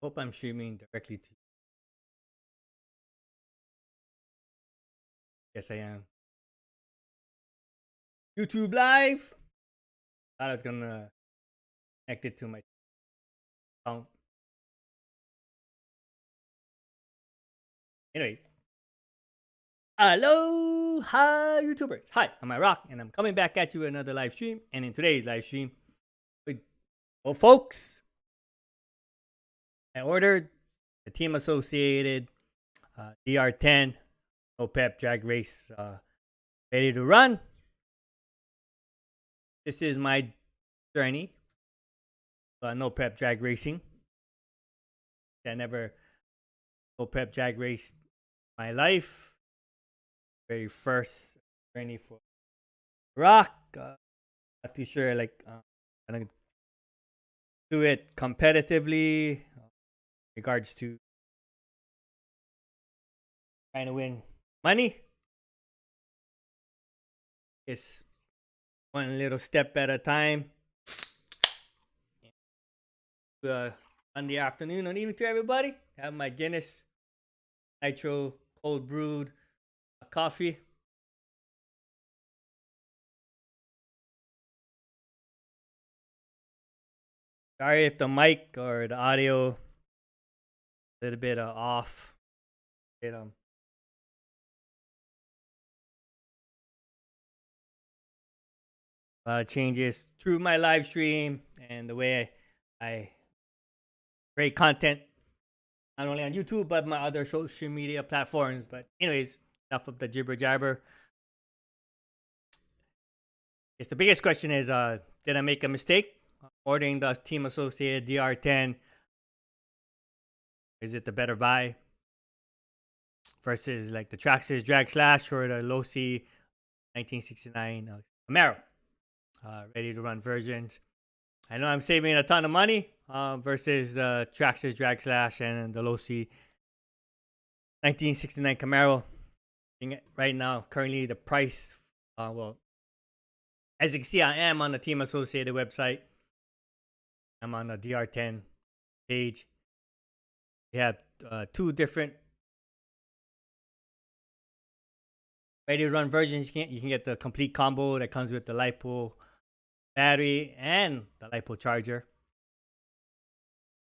Hope I'm streaming directly to you. Yes, I am. YouTube Live. Thought I was gonna connect it to my account. Anyways. Aloha, YouTubers. Hi, I'm Rock, and I'm coming back at you with another live stream. And in today's live stream, well, folks, I ordered the Team Associated DR10 No Pep Drag Race ready to run. This is my journey. No Prep Drag Racing. I never no prep drag raced my life. Very first journey for Rock. Not too sure, like, I'm gonna do it competitively. Regards to trying to win money. It's one little step at a time. Monday afternoon, and evening to everybody. Have my Guinness Nitro cold brewed coffee. Sorry if the mic or the audio a little bit off. A lot of changes through my live stream and the way I create content, not only on YouTube but my other social media platforms. But anyways, enough of the jibber jabber. It's the biggest question is, did I make a mistake ordering the Team Associated DR10? Is it the better buy versus like the Traxxas Drag Slash or the Losi 1969 Camaro ready to run versions? I know I'm saving a ton of money versus Traxxas Drag Slash and the Losi 1969 Camaro. Right now, currently the price, well, as you can see, I am on the Team Associated website. I'm on the DR10 page. We have two different ready to run versions. You can get the complete combo that comes with the LiPo battery and the LiPo charger.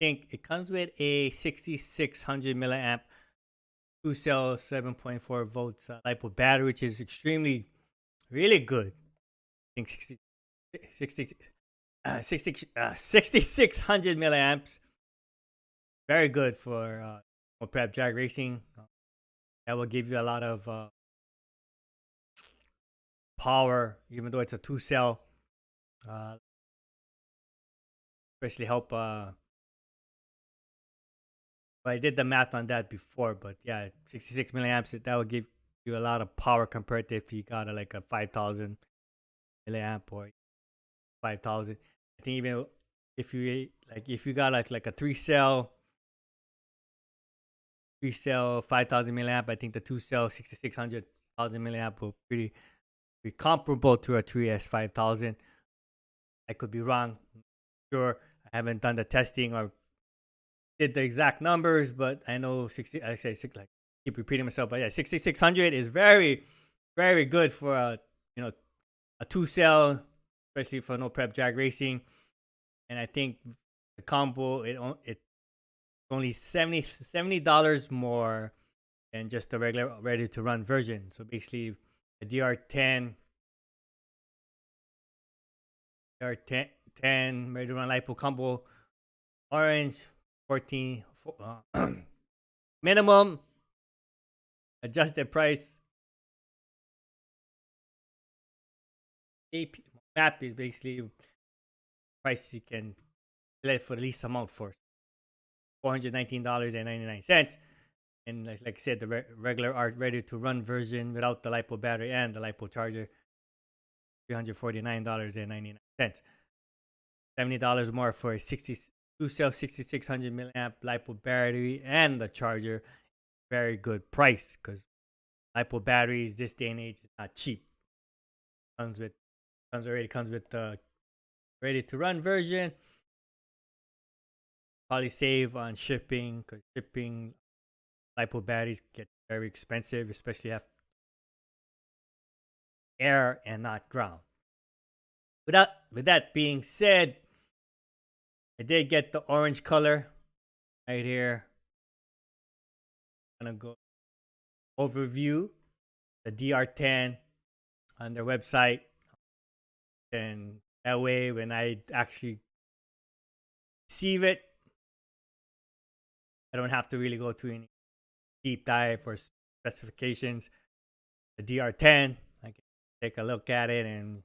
I think it comes with a 6600 milliamp 2-cell 7.4 volts LiPo battery, which is extremely really good. I think 6600 milliamps, very good for prep drag racing. That will give you a lot of power, even though it's a 2-cell. Especially help. Well, I did the math on that before, but yeah, 66 milliamps. That will give you a lot of power compared to if you got like a 5000 milliamp or 5000. I think even if you got like a 3-cell 5000 milliamp, I think the 2-cell 6600 milliamp will be comparable to a 3S 5000. I could be wrong. I'm sure, I haven't done the testing or did the exact numbers, but I know keep repeating myself, but yeah, 6600 is very, very good for a 2-cell, especially for no prep drag racing. And I think the combo it's only $70 more than just the regular ready to run version. So basically, the DR10 ready to run LiPo combo orange 14 minimum adjusted price. AP map is basically price you can let for the least amount for $419.99. And like I said, the regular art ready to run version without the LiPo battery and the LiPo charger, $349.99. $70 more for a 2-cell 6600 milliamp LiPo battery and the charger. Very good price, because LiPo batteries this day and age is not cheap. Comes with the ready to run version. probably save on shipping because shipping LiPo batteries get very expensive, especially if air and not ground. With that being said, I did get the orange color right here. I'm gonna go overview the DR10 on their website, and that way when I actually receive it, I don't have to really go to any deep dive for specifications. The DR10, I can take a look at it and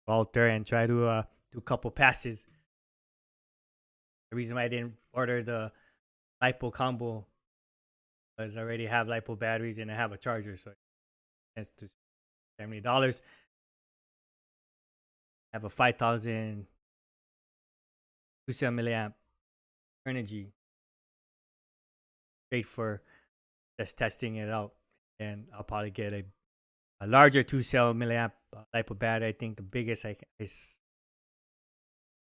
alter and try to do a couple passes. The reason why I didn't order the LiPo combo was I already have LiPo batteries and I have a charger, so it tends to $70. I have a 5,000 2 milliamp energy. Great for just testing it out, and I'll probably get a larger 2 milliamp LiPo battery. I think the biggest is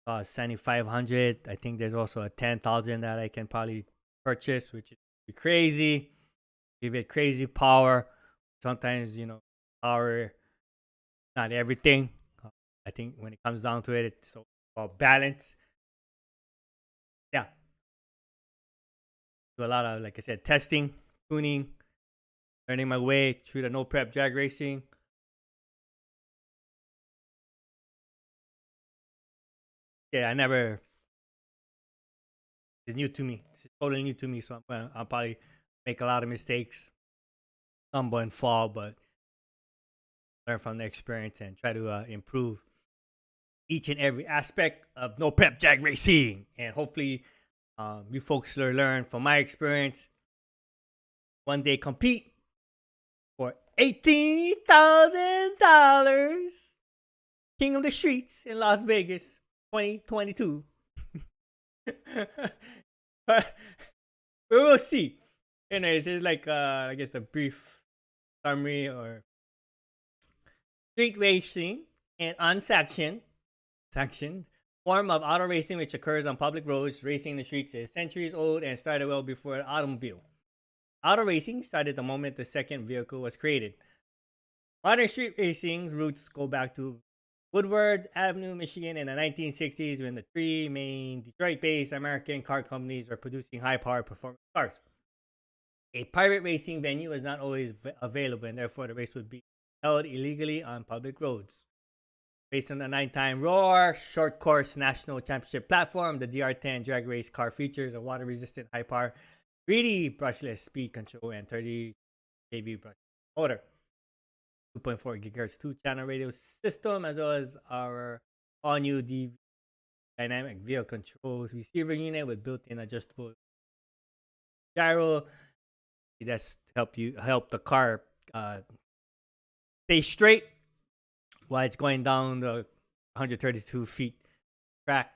7,500. I think there's also a 10,000 that I can probably purchase, which is crazy. Give it crazy power. Sometimes, power, not everything. I think when it comes down to it, it's all about balance. Yeah. Do a lot of, like I said, testing, tuning, learning my way through the no prep drag racing. Yeah, it's new to me. It's totally new to me, so I'll probably make a lot of mistakes, stumble and fall, but learn from the experience and try to improve each and every aspect of no prep drag racing. And hopefully, you folks learn from my experience. One day compete for $18,000. King of the Streets in Las Vegas, 2022. But we will see. Anyways, it's like I guess the brief summary or street racing and unsanctioned form of auto racing which occurs on public roads. Racing in the streets is centuries old and started well before the automobile. Auto racing started the moment the second vehicle was created. Modern street racing roots go back to Woodward Avenue, Michigan in the 1960s when the three main Detroit-based American car companies were producing high-powered performance cars. A private racing venue was not always available, and therefore the race would be held illegally on public roads. Based on the 9-time Roar Short Course National Championship platform, the DR10 drag race car features a water-resistant high-power 3D brushless speed control and 30 kV brush motor, 2.4 GHz 2-channel radio system, as well as our all-new dynamic vehicle controls receiver unit with built-in adjustable gyro. That's help the car stay straight while it's going down the 132 feet track,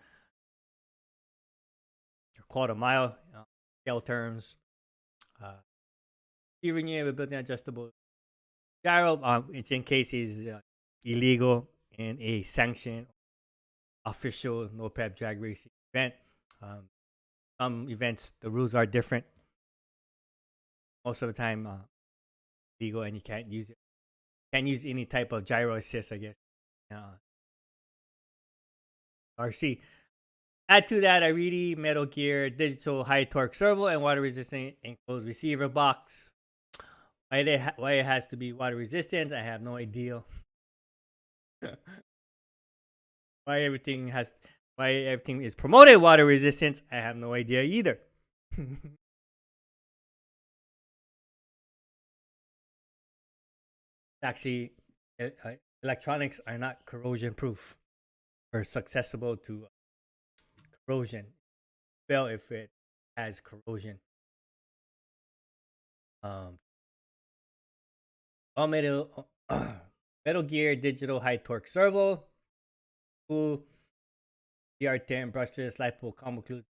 or quarter mile, scale terms. Steering unit with built-in adjustable gyro, which in case is illegal in a sanctioned official no prep drag racing event. Some events the rules are different. Most of the time, legal, and you can't use it. Can't use any type of gyro assist, I guess. RC. Add to that a really Metal Gear digital high torque servo and water resistant enclosed receiver box. Why it has to be water resistant, I have no idea. Why everything is promoted water resistance, I have no idea either. Actually, electronics are not corrosion proof or susceptible to corrosion. Well, if it has corrosion. Metal Gear digital high torque servo, cool DR10 brushless LiPo combo includes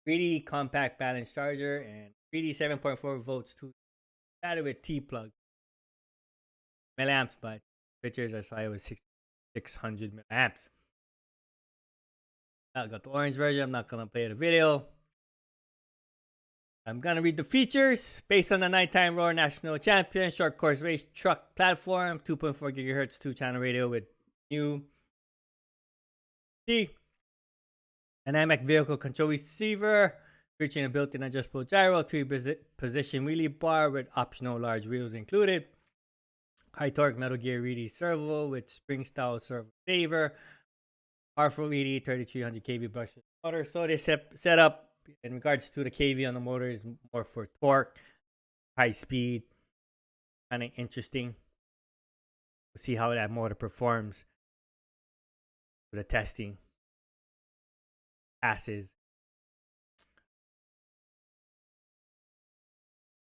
3D compact balance charger and 3D 7.4 volts 2 battery with T plug. Milliamps, but pictures I saw it was 600 milliamps. I got the orange version. I'm not gonna play the video. I'm gonna read the features. Based on the nighttime Roar National Champion short course race truck platform, 2.4 gigahertz 2-channel radio with new dynamic vehicle control receiver, featuring a built-in adjustable gyro, 3-position wheelie bar with optional large wheels included. High torque Metal Gear Reedy servo with spring style servo saver. Powerful Reedy 3300 kV brushless motor. So they set up in regards to the kV on the motor is more for torque, high speed, kind of interesting. We'll see how that motor performs for the testing passes.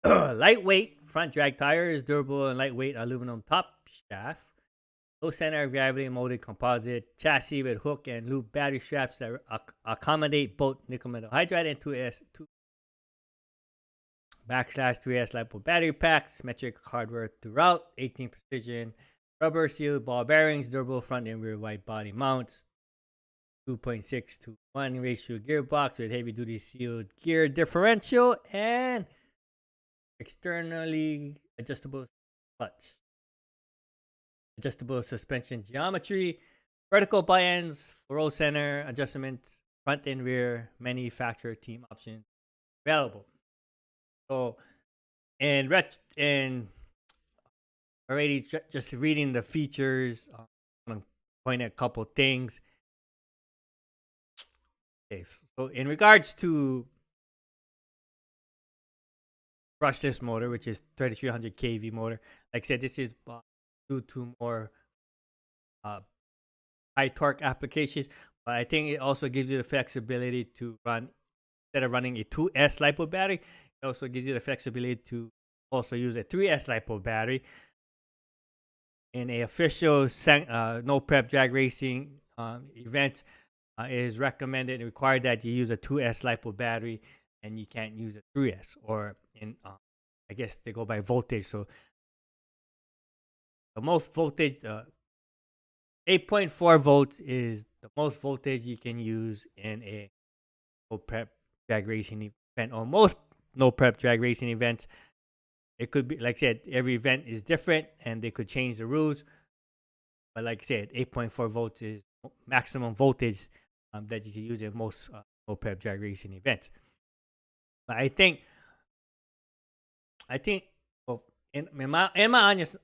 Lightweight front drag tires, durable and lightweight aluminum top shaft, low center of gravity molded composite chassis with hook and loop battery straps that accommodate both nickel metal hydride and 2S 3S LiPo battery packs, metric hardware throughout, 18 precision rubber sealed ball bearings, durable front and rear wide body mounts, 2.6 to 1 ratio gearbox with heavy duty sealed gear differential, and externally adjustable clutch, adjustable suspension geometry, vertical butt ends, roll center adjustments, front and rear manufacturer team options available. So, and already just reading the features, I'm gonna point at a couple things. Okay, so in regards to brushless motor, which is 3300 kV motor, like I said, this is due to more high torque applications, but I think it also gives you the flexibility to run, instead of running a 2S LiPo battery, it also gives you the flexibility to also use a 3S LiPo battery. In a official no prep drag racing event, it is recommended and required that you use a 2S LiPo battery, and you can't use a 3S, or in I guess they go by voltage. So the most voltage, 8.4 volts is the most voltage you can use in a no prep drag racing event, or most no prep drag racing events. It could be, like I said, every event is different and they could change the rules. But like I said, 8.4 volts is maximum voltage that you can use in most no prep drag racing events. But I think, well, in my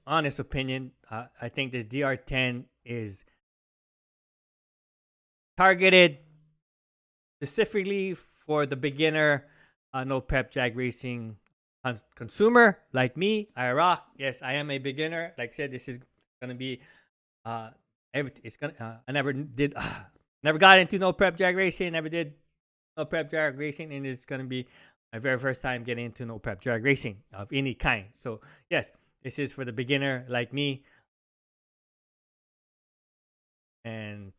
honest opinion, I think this DR10 is targeted specifically for the beginner no prep drag racing consumer like me. I rock. Yes, I am a beginner. Like I said, this is gonna be it's gonna. I never got into no prep drag racing. Never did no prep drag racing, and it's gonna be my very first time getting into no prep drag racing of any kind. So yes, this is for the beginner like me. And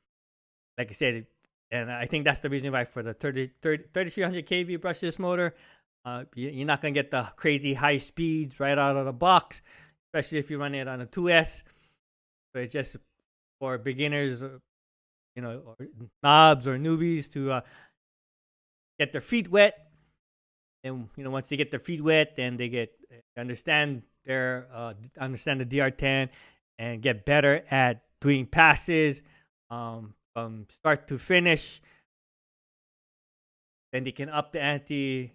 like I said, and I think that's the reason why for the 3300 kV brushless motor, you're not going to get the crazy high speeds right out of the box, especially if you run it on a 2S. So it's just for beginners, or knobs or newbies to get their feet wet. And once they get their feet wet, then they understand the DR10 and get better at doing passes from start to finish. Then they can up the ante.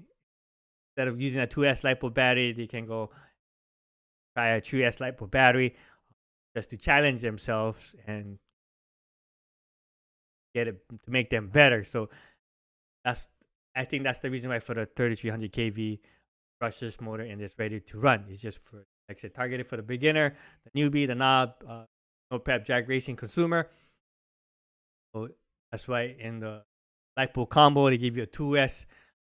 Instead of using a 2S LiPo battery, they can go try a 3S LiPo battery just to challenge themselves and get it to make them better. So I think that's the reason why for the 3300 kV brushless motor and it's ready to run. It's just for, like I said, targeted for the beginner, the newbie, the knob, no prep drag racing consumer. So that's why in the LiPo combo they give you a 2S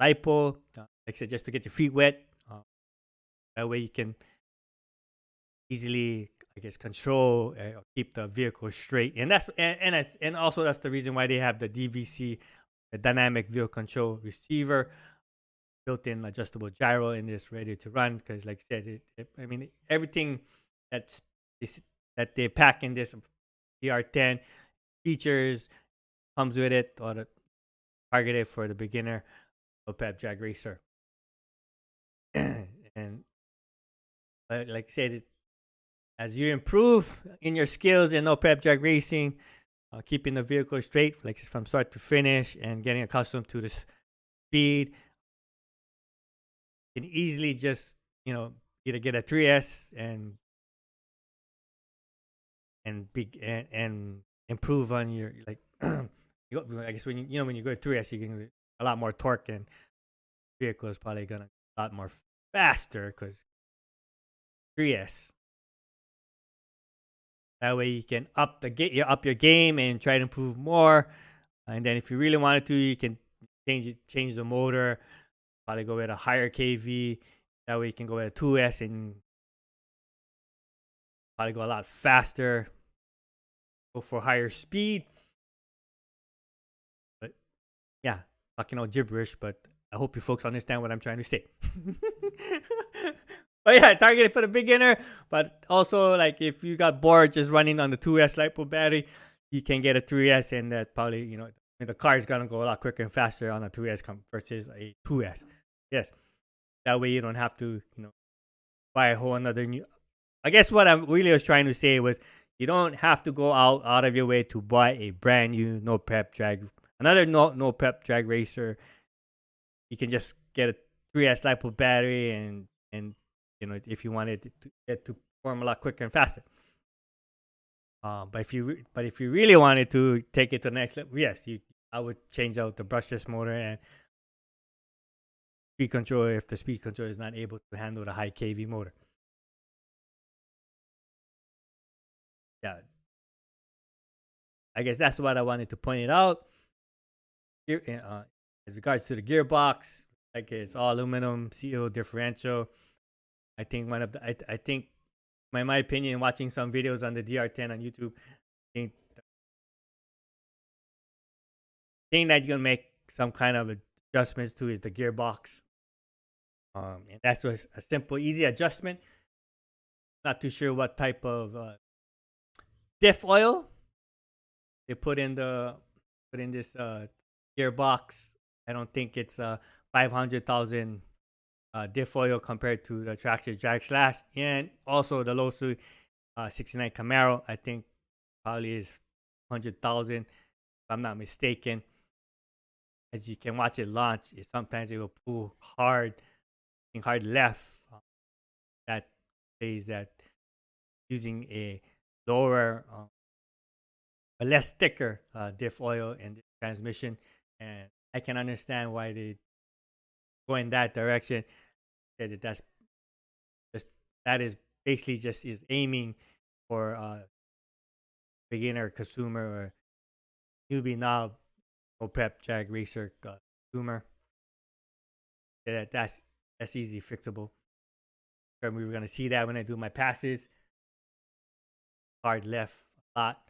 LiPo, like I said, just to get your feet wet. That way you can easily, I guess, control or keep the vehicle straight. And also that's the reason why they have the DVC, the dynamic vehicle control receiver, built-in adjustable gyro in this, ready to run. Because like I said, everything that they pack in this DR10 features comes with it, or targeted for the beginner no prep drag racer. And like I said, as you improve in your skills in no prep drag racing, keeping the vehicle straight, like from start to finish, and getting accustomed to the speed, you can easily just either get a 3S and improve on your like. I guess when when you go to 3S, you can a lot more torque, and vehicle is probably gonna a lot more faster because 3S. That way you can up your game and try to improve more. And then if you really wanted to, you can change the motor, probably go with a higher KV. That way you can go with a 2S and probably go a lot faster. Go for higher speed. But yeah, talking all gibberish, but I hope you folks understand what I'm trying to say. But yeah, targeted for the beginner. But also, like, if you got bored just running on the 2S LiPo battery, you can get a 3S, and that probably, the car is going to go a lot quicker and faster on a 3S versus a 2S. Yes. That way you don't have to, buy a whole another new. I guess what I really was trying to say was you don't have to go out of your way to buy a brand new no prep drag, another no prep drag racer. You can just get a 3S LiPo battery and if you wanted to get to perform a lot quicker and faster. But if you really wanted to take it to the next level, yes, I would change out the brushless motor and speed control if the speed control is not able to handle the high KV motor. Yeah, I guess that's what I wanted to point it out. As regards to the gearbox, like it's all aluminum seal differential. I think I think, in my opinion, watching some videos on the DR10 on YouTube, I think the thing that you're gonna make some kind of adjustments to is the gearbox. And that's just a simple, easy adjustment. Not too sure what type of diff oil they put in this gearbox. I don't think it's 500,000 diff oil compared to the Traxxas Drag Slash, and also the Losi 69 Camaro. I think probably is 100,000 if I'm not mistaken. As you can watch it launch, sometimes it will pull hard left. That says that using a lower, a less thicker diff oil in the transmission, and I can understand why they go in that direction. That is basically just is aiming for beginner consumer or newbie knob no prep drag racer consumer. That's easy fixable. We were gonna see that when I do my passes. Hard left a lot.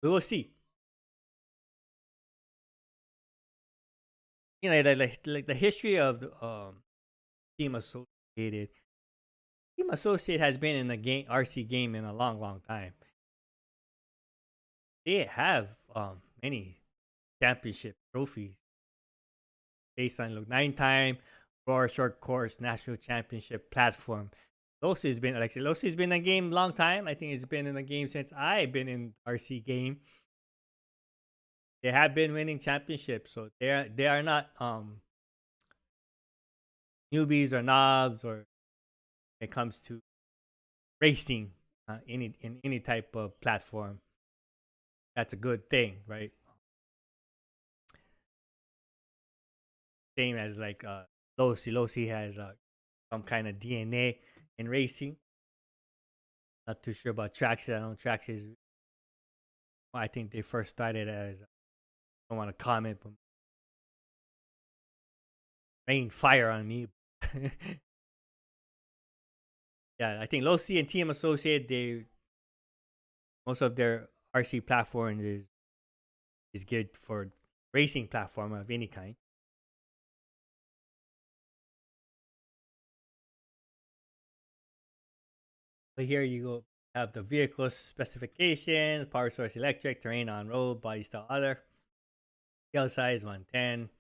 We will see. Like the history of the Team Associated. Team Associated has been in the RC game in a long time. They have many championship trophies based on 9-time Roar Short Course National Championship platform. Losi's been in the game long time. I think it's been in the game since I've been in RC game. They have been winning championships, so they are not newbies or knobs or when it comes to racing in any type of platform. That's a good thing, right? Same as like Losi. Losi has some kind of DNA in racing. Not too sure about Traxxas. I know Traxxas. I think they first started as. I don't want to comment, but rain fire on me. Yeah, I think Losi and Team Associated, most of their RC platforms is geared for racing platform of any kind. But here you go Have the vehicle specifications, power source electric, terrain on road, body style other, scale size 110,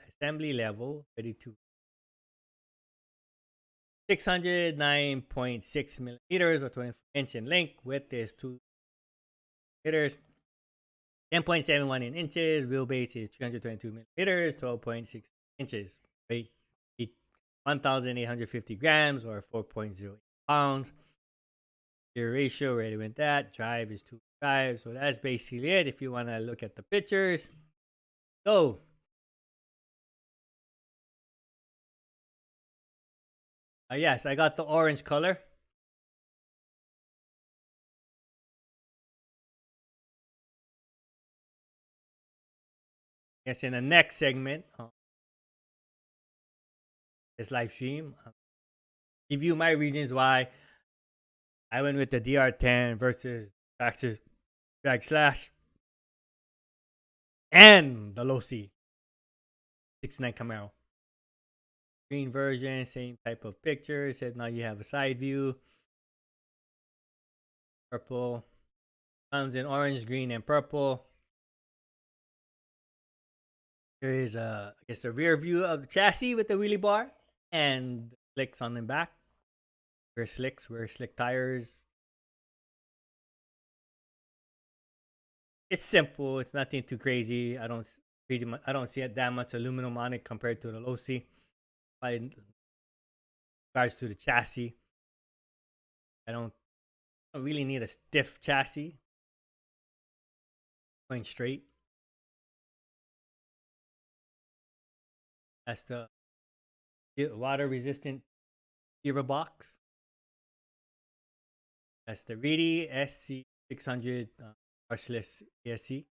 assembly level 32, 609.6 millimeters or 24-inch in length. Width is 2 meters, 10.71 in inches. Wheelbase is 322 millimeters, 12.6 inches. Weight 1,850 grams or 4.08 pounds. Gear ratio, already went that. Drive is 2.5. So that's basically it. If you want to look at the pictures, so yes, I got the orange color. Yes, in the next segment, this live stream, give you my reasons why I went with the DR10 versus Traxxas Drag Slash and the Losi 69 Camaro. Green version, same type of picture. Said now you have a side view. Purple. Comes in orange, green, and purple. There is I guess the rear view of the chassis with the wheelie bar and slicks on the back. Rear slicks, rear slick tires. It's simple. It's nothing too crazy. I don't see it that much aluminum on it compared to the Losi. In regards to the chassis, I don't really need a stiff chassis. Going straight. That's the water resistant gearbox. That's the Reedy SC600 brushless ASC.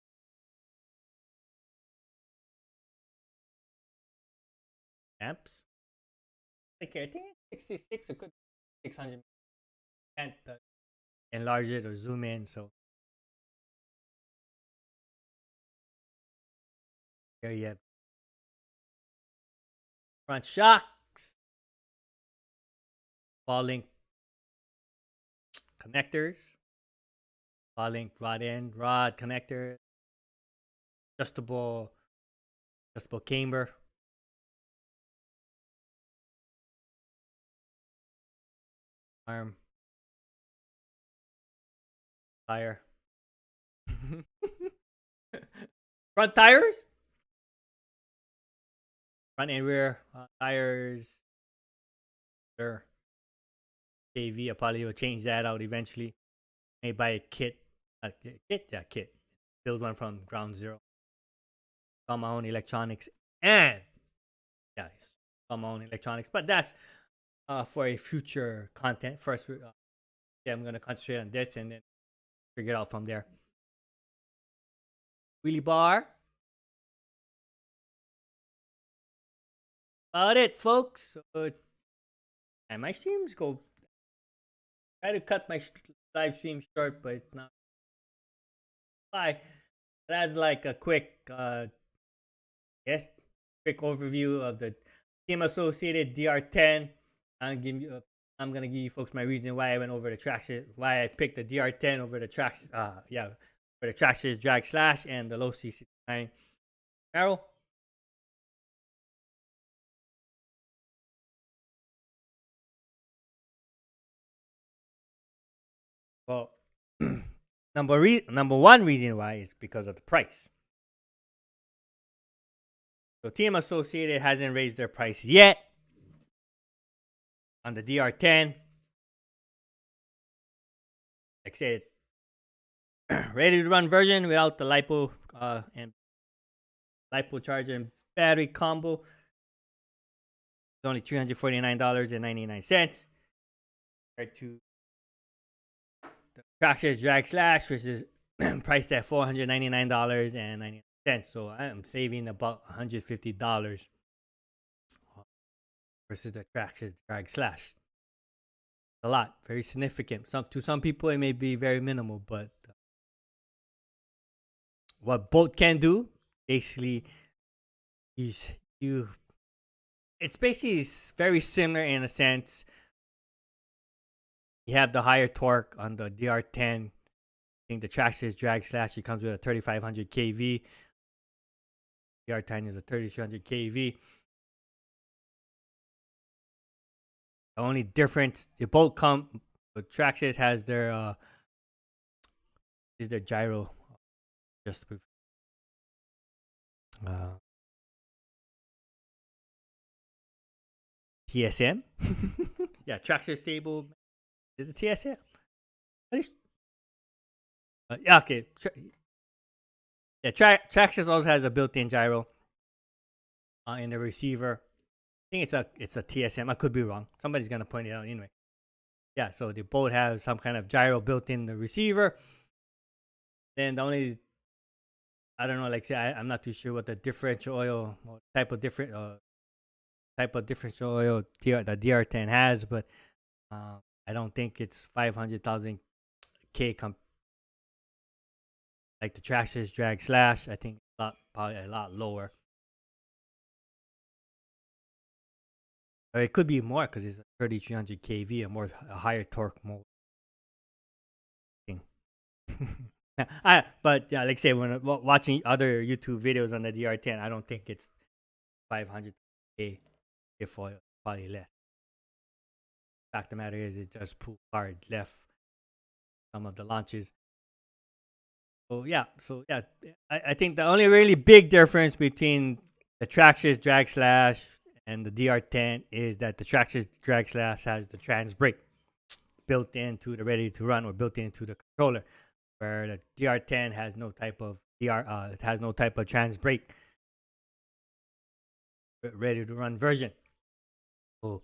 Amps. Okay, I think it's 66. It could be 600. Can't enlarge it or zoom in. So there you have front shocks, ball link connectors, ball link rod end, rod connector, adjustable camber, arm, tire, front tires, front and rear tires. Sure. KV, I probably will change that out eventually. Maybe buy a kit. Kit. Build one from ground zero. All my own electronics and all my own electronics. But that's for a future content. First, I'm gonna concentrate on this and then figure it out from there. Wheelie bar. About it, folks. And my streams go. Try to cut my live stream short, but it's not. Bye. That's like a quick, quick overview of the Team Associated DR10. I'm gonna give you folks my reason why I went over the Traxxas, why I picked the DR10 over the Traxxas, for the Traxxas Drag Slash and the Losi 69 Camaro. Well, number one reason why is because of the price. So Team Associated hasn't raised their price yet on the DR10. Like I said, ready to run version without the lipo and lipo charger and battery combo. It's only $349.99 compared to the Traxxas Drag Slash, which is priced at $499.99. So I am saving about $150 versus the Traxxas Drag Slash. A lot, very significant. To some people, it may be very minimal, but what both can do, basically, it's basically very similar in a sense You have the higher torque on the DR10. I think the Traxxas Drag Slash, it comes with a 3500 kV. DR10 is a 3300 kV. The only difference, they both come. The Traxxas has their is their gyro, just TSM. Yeah, Traxxas stable. Is it TSM? Yeah, okay. Yeah, Traxxas also has a built-in gyro in the receiver. I think it's a TSM. I could be wrong. Somebody's gonna point it out anyway. Yeah, so they both have some kind of gyro built in the receiver. Then the only, I don't know, like say I'm not too sure what the differential oil or type of differential oil the DR10 has, but I don't think it's 500,000 K like the Traxxas Drag Slash. I think probably a lot lower. Or it could be more because it's a 3300 kV, a higher torque mode. But yeah, like I say, when watching other YouTube videos on the DR10, I don't think it's 500K if oil, probably less. Fact of the matter is, it just pulled hard left some of the launches. So yeah, I think the only really big difference between the Traxxas Drag Slash and the DR10 is that the Traxxas Drag Slash has the trans brake built into the ready to run or built into the controller, where the DR10 has no type of it has no type of trans brake ready to run version. So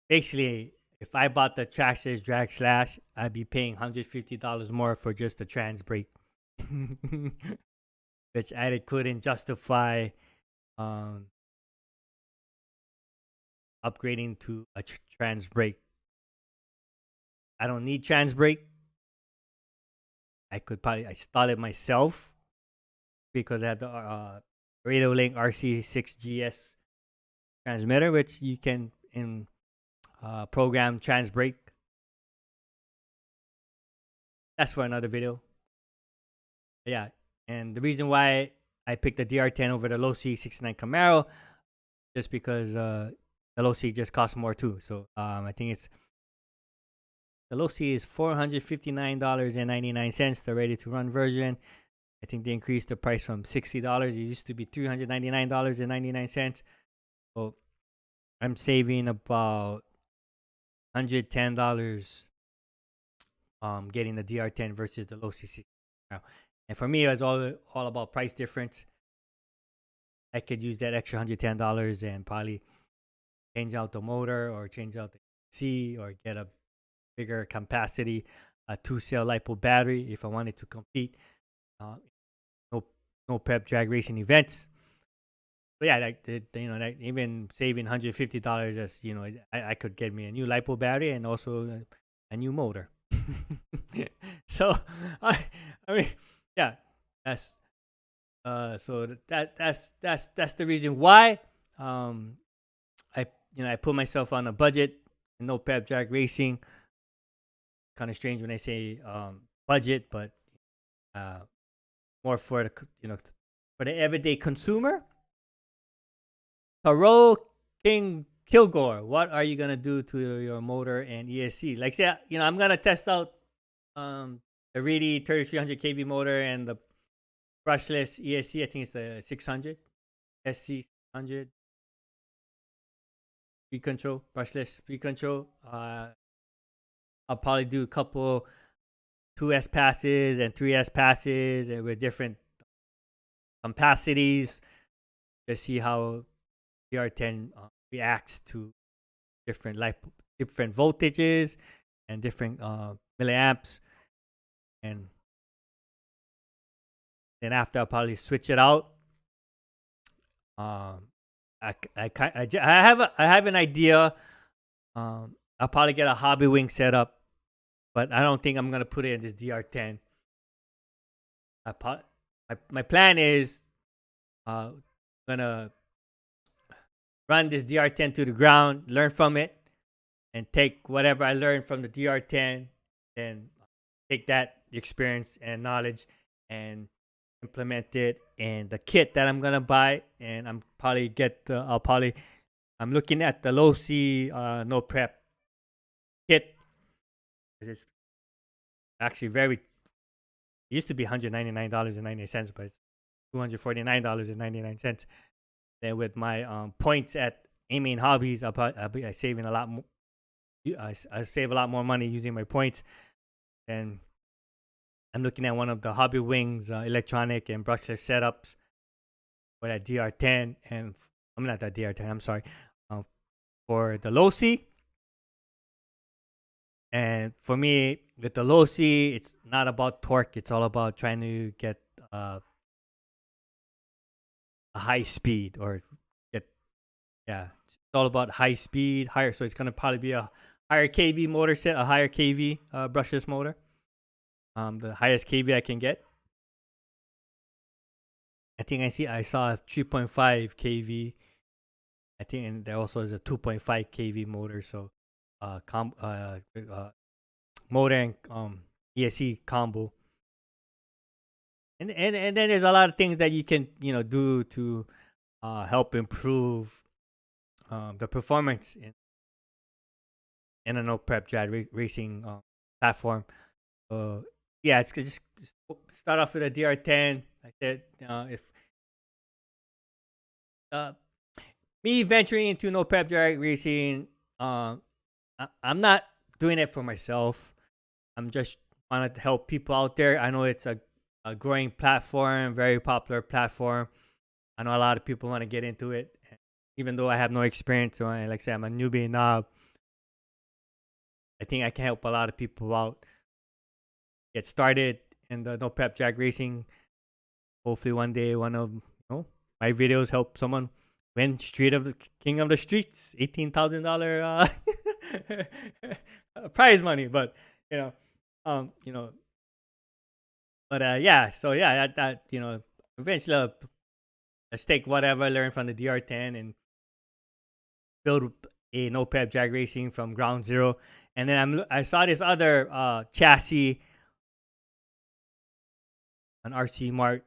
basically, if I bought the Traxxas Drag Slash, I'd be paying $150 more for just the trans brake, which I couldn't justify upgrading to a trans brake. I don't need trans brake. I could probably install it myself because I have the Radio Link RC6GS transmitter, which you can program trans brake. That's for another video. Yeah, and the reason why I picked the DR10 over the Losi 69 Camaro just because the Losi just costs more too. So I think it's the Losi is $459.99, the ready to run version. I think they increased the price from $60. It used to be $399.99. So I'm saving about $110 getting the DR10 versus the Losi 60. And for me, it was all about price difference. I could use that extra $110 and probably change out the motor or change out the AC or get a bigger capacity, a 2-cell LiPo battery if I wanted to compete. No prep drag racing events. But yeah, even saving $150, just I could get me a new LiPo battery and also a new motor. So I mean, yeah, that's so that's the reason why I put myself on a budget. No prep drag racing. Kind of strange when I say budget, but more for the for the everyday consumer. Taro King Kilgore, what are you gonna do to your motor and ESC? Like say, I'm gonna test out the Reedy 3300 kV motor and the brushless ESC. I think it's the 600 SC 600 speed control, brushless speed control. I'll probably do a couple 2S passes and 3S passes and with different capacities to see how DR10 reacts to different voltages and different milliamps. And then after, I'll probably switch it out. I have an idea. I'll probably get a hobby wing setup, but I don't think I'm gonna put it in this DR10. My plan is gonna run this DR10 to the ground, learn from it, and take whatever I learned from the DR10 and take that experience and knowledge and implement it in the kit that I'm gonna buy. And I'm looking at the Losi no prep kit. It's actually it used to be $199.98, but it's $249.99. Then with my points at Aiming Hobbies, I'll be saving a lot more. I save a lot more money using my points. And I'm looking at one of the Hobby Wings electronic and brushless setups for that DR10, and I'm not that DR10. I'm sorry, for the Losi. And for me, with the Losi, it's not about torque. It's all about trying to get a high speed, or it's all about high speed, higher. So it's gonna probably be a higher kV motor set, a higher kV brushless motor. The highest kV I can get. I saw a 3.5 kV. I think, and there also is a 2.5 kV motor. So, motor and ESC combo. And then there's a lot of things that you can do to help improve the performance in a no prep drag racing platform. It's just start off with a DR10. Like that, if me venturing into no prep drag racing, I'm not doing it for myself. I'm just want to help people out there. I know it's a growing platform, very popular platform. I know a lot of people want to get into it, even though I have no experience. So, like I said, I'm a newbie now. I think I can help a lot of people out get started in the no prep drag racing. Hopefully one day one of my videos help someone win Street of the King of the Streets, $18,000 prize money. But eventually let's take whatever I learned from the DR10 and build a no prep drag racing from ground zero. And then I saw this other chassis on RC Mart,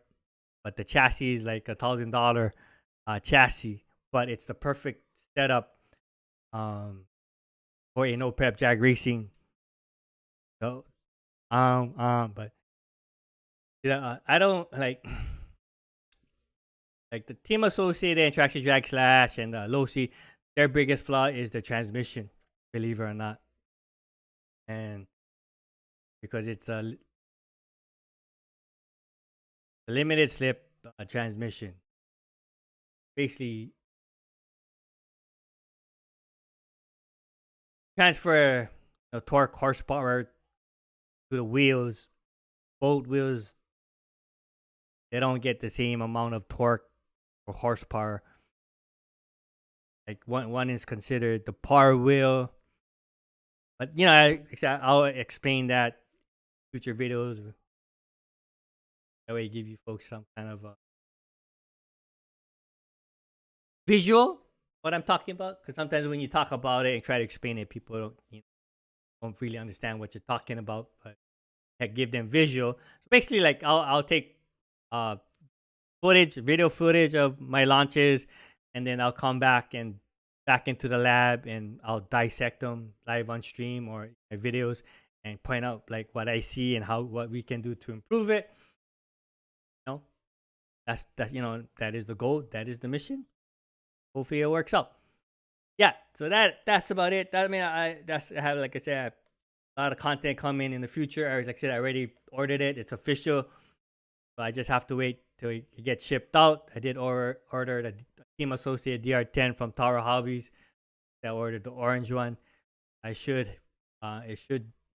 but the chassis is like $1,000 chassis, but it's the perfect setup for a no prep drag racing. So but I don't like the Team Associated and Traxxas Drag Slash and Losi. Their biggest flaw is the transmission, believe it or not, and because it's a limited slip transmission. Basically, transfer torque horsepower to the wheels. Both wheels, they don't get the same amount of torque or horsepower. Like one is considered the power wheel, but I'll explain that in future videos. That way, give you folks some kind of visual what I'm talking about. Because sometimes when you talk about it and try to explain it, people don't really understand what you're talking about. But I give them visual. So basically, like I'll take video footage of my launches, and then I'll come back into the lab and I'll dissect them live on stream or my videos and point out like what I see and what we can do to improve it. That is the goal. That is the mission. Hopefully it works out. Yeah, so that's about it. I have, like I said, a lot of content coming in the future. Like I said, I already ordered it. It's official. So I just have to wait till it gets shipped out. I did order the Team Associated DR10 from Tara Hobbies. I ordered the orange one. It should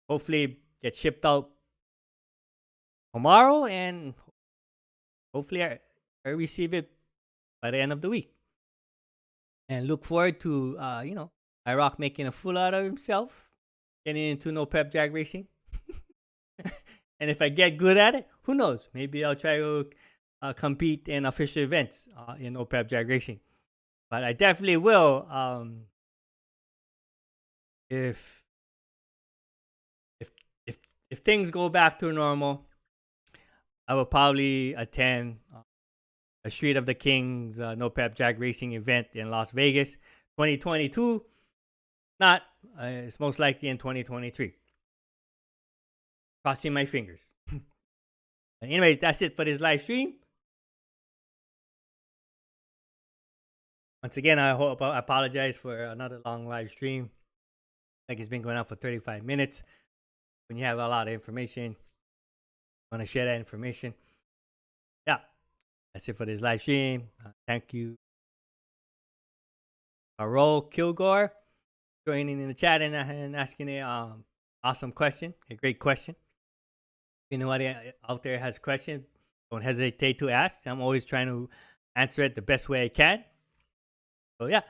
hopefully get shipped out tomorrow, and hopefully I receive it by the end of the week. And look forward to IROC making a fool out of himself, getting into no prep drag racing. And if I get good at it, who knows? Maybe I'll try to compete in official events in no prep drag racing. But I definitely will if if things go back to normal, I will probably attend a Street of the Kings no prep drag racing event in Las Vegas 2022. Not it's most likely in 2023. Crossing my fingers. Anyways, that's it for this live stream. Once again, I apologize for another long live stream. Like it's been going on for 35 minutes. When you have a lot of information, want to share that information. Yeah, that's it for this live stream. Thank you, Carol Kilgore, joining in the chat and asking a awesome question, a great question. If anybody out there has questions, don't hesitate to ask. I'm always trying to answer it the best way I can. So yeah,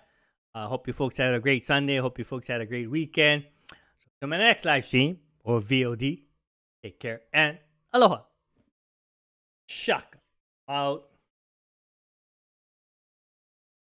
I hope you folks had a great Sunday. I hope you folks had a great weekend. So to my next live stream or VOD, take care and aloha. Shaka out.